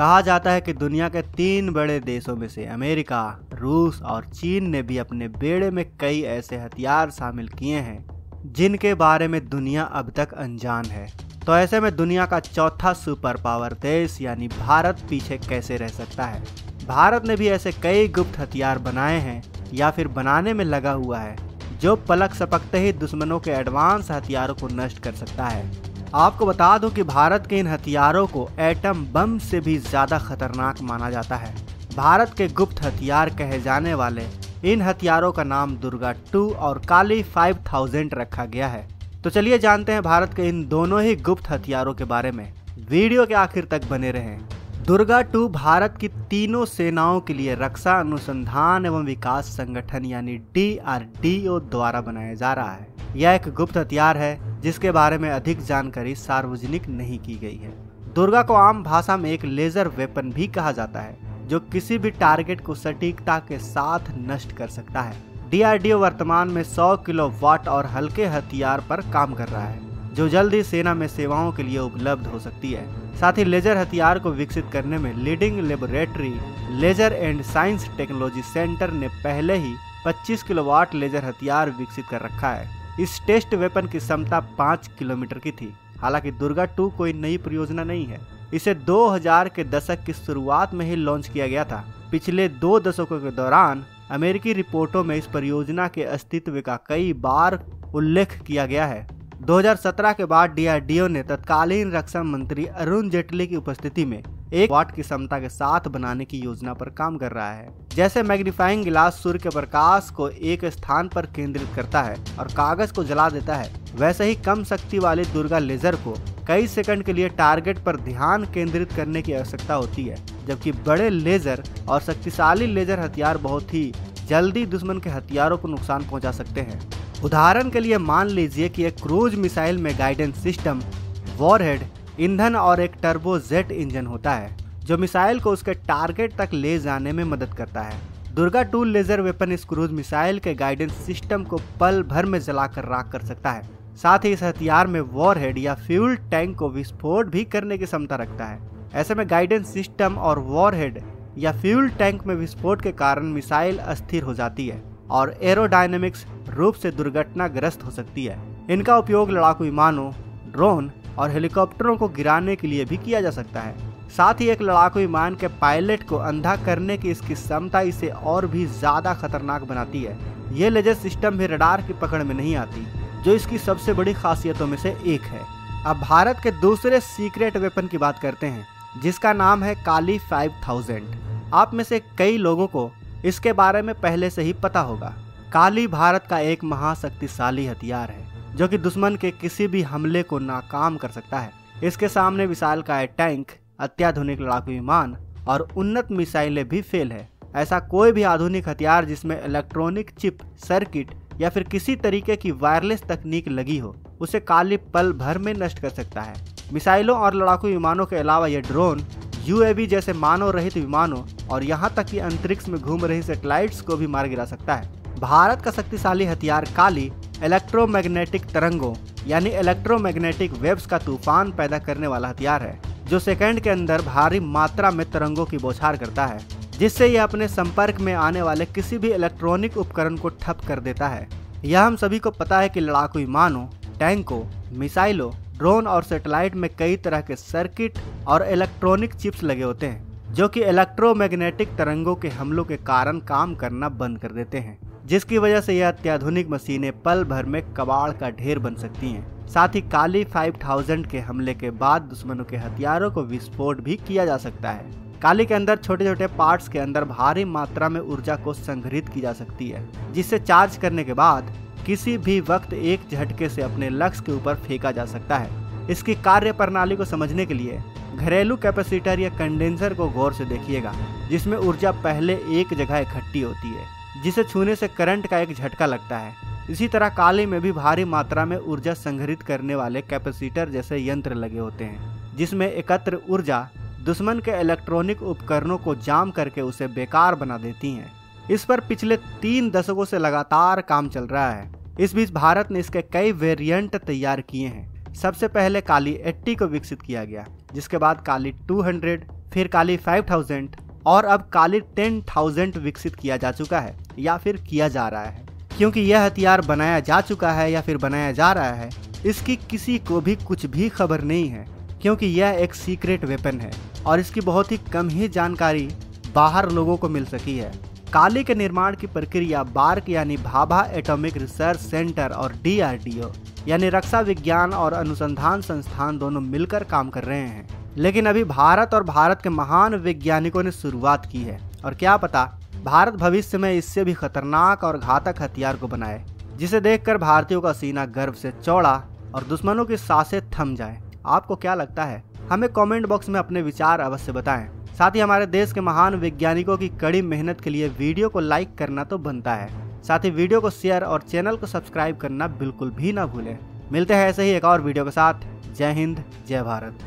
कहा जाता है कि दुनिया के 3 बड़े देशों में से अमेरिका, रूस और चीन ने भी अपने बेड़े में कई ऐसे हथियार शामिल किए हैं जिनके बारे में दुनिया अब तक अनजान है। तो ऐसे में दुनिया का चौथा सुपर पावर देश यानी भारत पीछे कैसे रह सकता है। भारत ने भी ऐसे कई गुप्त हथियार बनाए हैं या फिर बनाने में लगा हुआ है जो पलक झपकते ही दुश्मनों के एडवांस हथियारों को नष्ट कर सकता है। आपको बता दूं कि भारत के इन हथियारों को एटम बम से भी ज्यादा खतरनाक माना जाता है। भारत के गुप्त हथियार कहे जाने वाले इन हथियारों का नाम दुर्गा 2 और काली 5000 रखा गया है। तो चलिए जानते हैं भारत के इन दोनों ही गुप्त हथियारों के बारे में। वीडियो के आखिर तक बने रहें। दुर्गा 2 भारत की तीनों सेनाओं के लिए रक्षा अनुसंधान एवं विकास संगठन यानी DRDO द्वारा बनाया जा रहा है। यह एक गुप्त हथियार है जिसके बारे में अधिक जानकारी सार्वजनिक नहीं की गई है। दुर्गा को आम भाषा में एक लेजर वेपन भी कहा जाता है जो किसी भी टारगेट को सटीकता के साथ नष्ट कर सकता है। DRDO वर्तमान में 100 किलोवाट और हल्के हथियार पर काम कर रहा है जो जल्द ही सेना में सेवाओं के लिए उपलब्ध हो सकती है। साथ ही लेजर हथियार को विकसित करने में leading laboratory laser and science technology centre ने पहले ही 25 किलोवाट लेजर हथियार विकसित कर रखा है। इस टेस्ट वेपन की क्षमता 5 किलोमीटर की थी। हालांकि दुर्गा 2 कोई नई परियोजना नहीं है। इसे 2000 के दशक की शुरुआत में ही लॉन्च किया गया था। पिछले 2 दशकों के दौरान अमेरिकी रिपोर्टों में इस परियोजना के अस्तित्व का कई बार उल्लेख किया गया है। 2017 के बाद DRDO ने तत्कालीन रक्षा मंत्री अरुण जेटली की उपस्थिति में 1 वाट की क्षमता के साथ बनाने की योजना पर काम कर रहा है। जैसे मैग्नीफाइंग ग्लास सूर्य के प्रकाश को एक स्थान पर केंद्रित करता है और कागज को जला देता है, वैसे ही कम शक्ति वाली दुर्गा लेजर को कई सेकंड के लिए टारगेट पर ध्यान केंद्रित करने की आवश्यकता होती है, जबकि बड़े लेजर और शक्तिशाली लेजर हथियार बहुत ही जल्दी दुश्मन के हथियारों को नुकसान पहुंचा सकते हैं। उदाहरण के लिए मान लीजिए कि एक क्रूज मिसाइल में गाइडेंस सिस्टम, वॉरहेड, ईंधन और एक टर्बो जेट इंजन होता है जो मिसाइल को उसके टारगेट तक ले जाने में मदद करता है। दुर्गा 2 लेजर वेपन इस क्रूज मिसाइल के गाइडेंस सिस्टम को पल भर में जलाकर राख कर सकता है। साथ ही इस हथियार में वॉरहेड या फ्यूल टैंक को विस्फोट भी करने की क्षमता रखता है। ऐसे में गाइडेंस सिस्टम और वॉरहेड या फ्यूल टैंक में विस्फोट के कारण मिसाइल अस्थिर हो जाती है और एरोडायनेमिक्स रूप से दुर्घटनाग्रस्त हो सकती है। इनका उपयोग लड़ाकू विमानों, ड्रोन और हेलीकॉप्टरों को गिराने के लिए भी किया जा सकता है। साथ ही एक लड़ाकू विमान के पायलट को अंधा करने की इसकी क्षमता इसे और भी ज्यादा खतरनाक बनाती है। ये लेजर सिस्टम भी रडार की पकड़ में नहीं आती, जो इसकी सबसे बड़ी खासियतों में से एक है। अब भारत के दूसरे सीक्रेट वेपन की बात करते हैं जिसका नाम है काली 5000। आप में से कई लोगों को इसके बारे में पहले से ही पता होगा। काली भारत का एक महाशक्तिशाली हथियार है जो कि दुश्मन के किसी भी हमले को नाकाम कर सकता है। इसके सामने विशालकाय टैंक, अत्याधुनिक लड़ाकू विमान और उन्नत मिसाइलें भी फेल है। ऐसा कोई भी आधुनिक हथियार जिसमें इलेक्ट्रॉनिक चिप, सर्किट या फिर किसी तरीके की वायरलेस तकनीक लगी हो, उसे काली पल भर में नष्ट कर सकता है। मिसाइलों और लड़ाकू विमानों के अलावा ये ड्रोन, UAV जैसे मानव रहित विमानों और यहाँ तक कि अंतरिक्ष में घूम रही सैटेलाइट्स को भी मार गिरा सकता है। भारत का शक्तिशाली हथियार काली इलेक्ट्रोमैग्नेटिक तरंगों यानी इलेक्ट्रोमैग्नेटिक वेव्स का तूफान पैदा करने वाला हथियार है जो सेकंड के अंदर भारी मात्रा में तरंगों की बौछार करता है, जिससे यह अपने संपर्क में आने वाले किसी भी इलेक्ट्रॉनिक उपकरण को ठप कर देता है। यह हम सभी को पता है कि लड़ाकू विमानों, टैंकों, मिसाइलों, ड्रोन और सैटेलाइट में कई तरह के सर्किट और इलेक्ट्रॉनिक चिप्स लगे होते हैं जो कि इलेक्ट्रोमैग्नेटिक तरंगों के हमलों के कारण काम करना बंद कर देते हैं, जिसकी वजह से यह अत्याधुनिक मशीनें पल भर में कबाड़ का ढेर बन सकती हैं। साथ ही काली 5000 के हमले के बाद दुश्मनों के हथियारों को विस्फोट भी किया जा सकता है। काली के अंदर छोटे छोटे पार्ट्स के अंदर भारी मात्रा में ऊर्जा को संग्रहित की जा सकती है, जिससे चार्ज करने के बाद किसी भी वक्त एक झटके से अपने लक्ष्य के ऊपर फेंका जा सकता है। इसकी कार्य प्रणाली को समझने के लिए घरेलू कैपेसिटर या कंडेंसर को गौर से देखिएगा, जिसमें ऊर्जा पहले एक जगह इकट्ठी होती है जिसे छूने से करंट का एक झटका लगता है। इसी तरह काली में भी भारी मात्रा में ऊर्जा संग्रहित करने वाले कैपेसिटर जैसे यंत्र लगे होते हैं, जिसमें एकत्र ऊर्जा दुश्मन के इलेक्ट्रॉनिक उपकरणों को जाम करके उसे बेकार बना देती हैं। इस पर पिछले 3 दशकों से लगातार काम चल रहा है। इस बीच भारत ने इसके कई वेरिएंट तैयार किए हैं। सबसे पहले काली 80 को विकसित किया गया, जिसके बाद काली 200, फिर काली 5000 और अब काली 10,000 विकसित किया जा चुका है या फिर किया जा रहा है। क्योंकि यह हथियार बनाया जा चुका है या फिर बनाया जा रहा है, इसकी किसी को भी कुछ भी खबर नहीं है, क्योंकि यह एक सीक्रेट वेपन है और इसकी बहुत ही कम ही जानकारी बाहर लोगों को मिल सकी है। काली के निर्माण की प्रक्रिया बार्क यानी भाभा एटॉमिक रिसर्च सेंटर और DRDO यानी रक्षा विज्ञान और अनुसंधान संस्थान दोनों मिलकर काम कर रहे हैं। लेकिन अभी भारत और भारत के महान वैज्ञानिकों ने शुरुआत की है और क्या पता भारत भविष्य में इससे भी खतरनाक और घातक हथियार को बनाए, जिसे देखकर भारतीयों का सीना गर्व से चौड़ा और दुश्मनों की सांसें थम जाए। आपको क्या लगता है? हमें कमेंट बॉक्स में अपने विचार अवश्य बताएं। साथ ही हमारे देश के महान वैज्ञानिकों की कड़ी मेहनत के लिए वीडियो को लाइक करना तो बनता है, साथ ही वीडियो को शेयर और चैनल को सब्सक्राइब करना बिल्कुल भी ना भूलें। मिलते हैं ऐसे ही एक और वीडियो के साथ। जय हिंद, जय भारत।